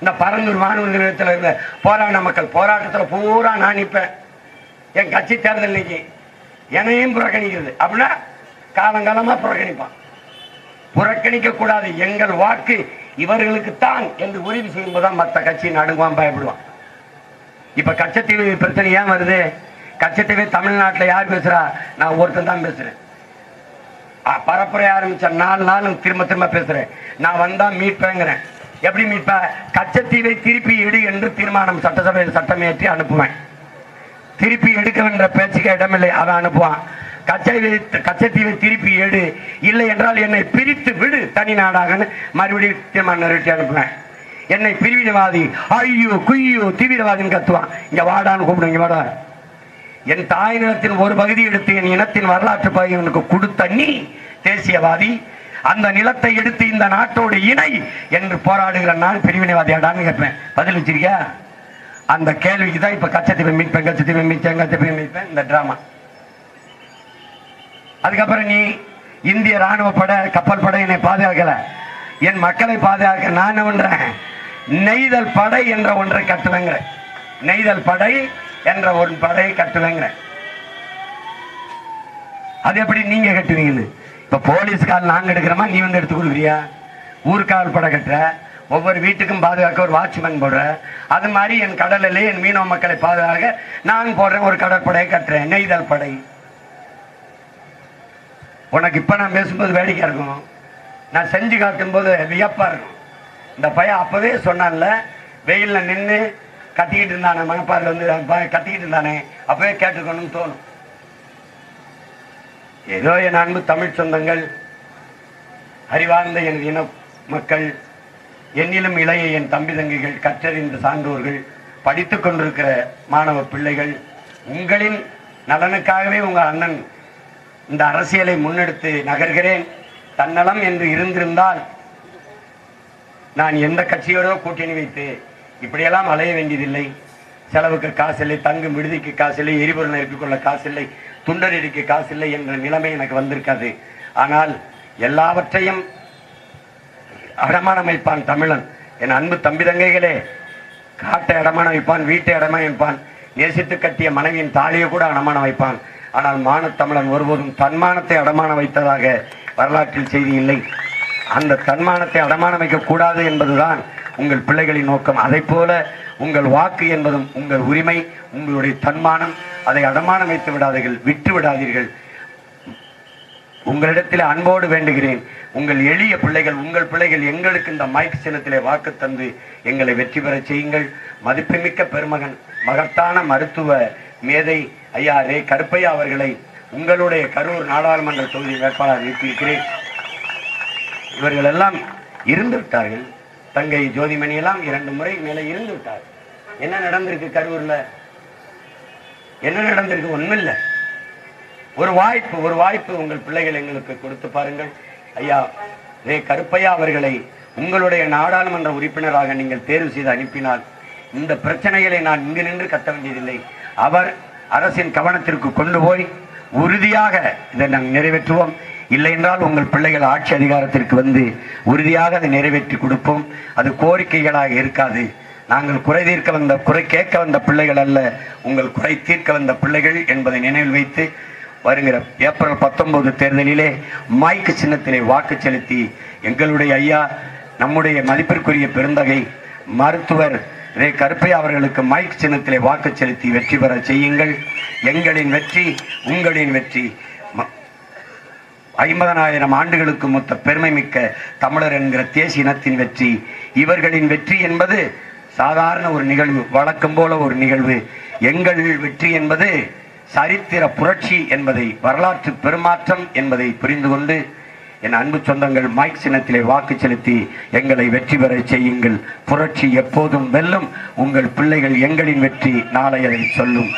இந்த பரந்தூர் மாணவர் நிலையத்தில் இருந்த போராட்ட மக்கள் போராட்டத்தில் பூரா நான் நிற்பேன். என் கட்சி தேர்தல் இன்னைக்கு என்னையும் புறக்கணிக்கிறது அப்படின்னா காலங்காலமா புறக்கணிப்பான். புறக்கணிக்க கூடாது. எங்கள் வாக்கு இவர்களுக்குத்தான் என்று உறுதி செய்யும்போதுதான் மற்ற கட்சி நடுங்குவான், பயப்படுவான். இப்ப கச்சத்தீவு பிரச்சனை ஏன் வருது? கச்சத்தீவு தமிழ்நாட்டில் யார் பேசுறா? நான் ஒருத்தன் தான் பேசுறேன். பரப்புரை ஆரம்பிச்ச 4 நாள் திரும்ப திரும்ப பேசுறேன். நான் வந்தா மீட்பேங்கிறேன். எப்படி மீட்ப? கச்சத்தீவை திருப்பி எடு என்று தீர்மானம் சட்டசபையில் சட்டமேற்றி அனுப்புவேன். திருப்பி எடுக்க வேண்டிய பேச்சுக்கு இடமில்லை, அதை அனுப்புவான். கச்சத்தீவை திருப்பி எடு, இல்லை என்றால் என்னை பிரித்து விடு தனி நாடாக மறுபடியும் தீர்மானம் நிறைவேற்றி அனுப்புவேன். என்னை பிரிவினவாதி, ஐயோ குய்யோ தீவிரவாதின்னு கத்துவான். இங்க வாடான்னு கூப்பிடு, இங்க வாடா. என் தாய் நிலத்தின் ஒரு பகுதி எடுத்து என் இனத்தின் வரலாற்று பகுதிகளுக்கு கொடுத்த நீ தேசியவாதி, அந்த நிலத்தை எடுத்து இந்த நாட்டோடு இணை என்று போராடுகிற நான் பிரிவினைவாதியாடான்னு கேட்பேன். பதில் வச்சிருக்கியா? அந்த கேள்விக்கு தான் இப்ப கச்சத்தீவை மீட்பேன், கச்சத்தீவை மீட்பேன், கச்சத்தீவை மீட்பேன் இந்த டிராமா. அதுக்கப்புறம் நீ இந்திய ராணுவ படை கப்பல் படை என்னை பாதுகாக்கல, என் மக்களை பாதுகாக்க நான் என்ன பண்றேன்? நெய்தல் படை என்ற ஒன்றை கட்டுவேங்கிற. நெய்தல் படை என்ற ஒரு படையை கட்டுவேங்கிற. அது எப்படி நீங்க கட்டுவீங்கன்னு இப்ப போலீஸ்கால் நாங்க எடுக்கிறோமா, நீ வந்து எடுத்து கொடுக்குறியா? ஊர்காவல் படை கட்டுற, ஒவ்வொரு வீட்டுக்கும் பாதுகாக்க ஒரு வாட்ச்மேன் போடுற. அது மாதிரி என் கடலிலே என் மீனவ மக்களை பாதுகாக்க நான் போடுறேன் ஒரு கடற்படையை கட்டுறேன், நெய்தல் படை. உனக்கு இப்ப நான் பேசும்போது வேடிக்கை இருக்கும், நான் செஞ்சு காட்டும் போது வியப்பா இருக்கும். இந்த பையன் அப்பவே சொன்னான்ல, வெயில்ல நின்று கத்திக்கிட்டு இருந்தானே, மணப்பாறையில் வந்து கத்திக்கிட்டு இருந்தானே, அப்பவே கேட்டுக்கணும்னு தோணும். ஏதோ என் அன்பு தமிழ் சொந்தங்கள், அறிவார்ந்த என் இன மக்கள், என்னிலும் இளைய என் தம்பி தங்கைகள், கற்றறிந்த சான்றோர்கள், படித்துக் கொண்டிருக்கிற மாணவ பிள்ளைகள், உங்களின் நலனுக்காகவே உங்க அண்ணன் இந்த அரசியலை முன்னெடுத்து நகர்கிறேன். தன்னலம் என்று இருந்திருந்தால் நான் எந்த கட்சியோட கூட்டணி வைத்து இப்படியெல்லாம் அலைய வேண்டியதில்லை. செலவுக்கு காசு இல்லை, தங்கும் விடுதிக்கு காசு இல்லை, எரிபொருள் நிரப்பிக் கொள்ள காசு இல்லை, துண்டறிக்கு காசு இல்லை என்ற நிலைமை எனக்கு வந்திருக்காது. ஆனால் எல்லாவற்றையும் அடமானம் வைப்பான் தமிழன். என் அன்பு தம்பி தங்கைகளே, காட்டை அடமானம் வைப்பான், வீட்டை அடமானம் வைப்பான், நேசித்து கட்டிய மனைவியின் தாலியை கூட அடமானம் வைப்பான். ஆனால் மானத்தமிழன் ஒருபோதும் தன்மானத்தை அடமானம் வைத்ததாக வரலாற்றில் செய்தி இல்லை. அந்த தன்மானத்தை அடமானம் வைக்கக்கூடாது என்பதுதான் உங்கள் பிள்ளைகளின் நோக்கம். அதை போல உங்கள் வாக்கு என்பதும் உங்கள் உரிமை, உங்களுடைய தன்மானம். அதை அடமானம் வைத்து விடாதீர்கள், விட்டு விடாதீர்கள். உங்களிடத்தில் அன்போடு வேண்டுகிறேன், உங்கள் எளிய பிள்ளைகள், உங்கள் பிள்ளைகள் எங்களுக்கு இந்த மைக் சின்னத்திலே வாக்கு தந்து எங்களை வெற்றி பெற செய்யுங்கள். மதிப்புமிக்க பெருமகன், மகத்தான மருத்துவ மேதை ஐயா ரே கருப்பையா அவர்களை உங்களுடைய கரூர் நாடாளுமன்ற தொகுதி வேட்பாளர் நிறுத்தியிருக்கிறேன். இவர்கள் எல்லாம் இருந்து விட்டார்கள். தங்கை ஜோதிமணி எல்லாம் 2 முறை மேலே இருந்து விட்டார். என்ன நடந்திருக்கு கரூர்ல? என்ன நடந்திருக்கு? ஒண்ணுமில்லை. ஒரு வாய்ப்பு உங்கள் பிள்ளைகள் எங்களுக்கு கொடுத்து பாருங்கள். ஐயா ரே கருப்பையா அவர்களை உங்களுடைய நாடாளுமன்ற உறுப்பினராக நீங்கள் தேர்வு செய்து அனுப்பினால் இந்த பிரச்சனைகளை நான் இங்கு நின்று கத்த வேண்டியதில்லை. அவர் அரசின் கவனத்திற்கு கொண்டு போய் உறுதியாக இதை நாங்கள் நிறைவேற்றுவோம். இல்லை என்றால் உங்கள் பிள்ளைகள் ஆட்சி அதிகாரத்திற்கு வந்து உறுதியாக அதை நிறைவேற்றி கொடுப்போம். அது கோரிக்கைகளாக இருக்காது. நாங்கள் குறை கேட்க வந்த பிள்ளைகள் அல்ல, உங்கள் குறை தீர்க்க வந்த பிள்ளைகள் என்பதை நினைவில் வைத்து வருகிற ஏப்ரல் 19 தேர்தலிலே மைக்கு சின்னத்திலே வாக்கு செலுத்தி எங்களுடைய ஐயா, நம்முடைய மதிப்பிற்குரிய பெருந்தகை மருத்துவர் ரே கருப்பையா அவர்களுக்கு மைக் சின்னத்திலே வாக்கு செலுத்தி வெற்றி பெற செய்யுங்கள். எங்களின் வெற்றி உங்களின் வெற்றி. 50,000 ஆண்டுகளுக்கு மொத்த பெருமை மிக்க தமிழர் என்கிற தேசிய இனத்தின் வெற்றி. இவர்களின் வெற்றி என்பது சாதாரண ஒரு நிகழ்வு, வழக்கம் போல ஒரு நிகழ்வு. எங்கள் வெற்றி என்பது சரித்திர புரட்சி என்பதை, வரலாற்று பெருமாற்றம் என்பதை புரிந்து கொண்டு என் அன்பு சொந்தங்கள் மைக் சின்னத்திலே வாக்கு செலுத்தி எங்களை வெற்றி பெற செய்யுங்கள். புரட்சி எப்போதும் வெல்லும். உங்கள் பிள்ளைகள் எங்களின் வெற்றி நாளை அதை சொல்லும்.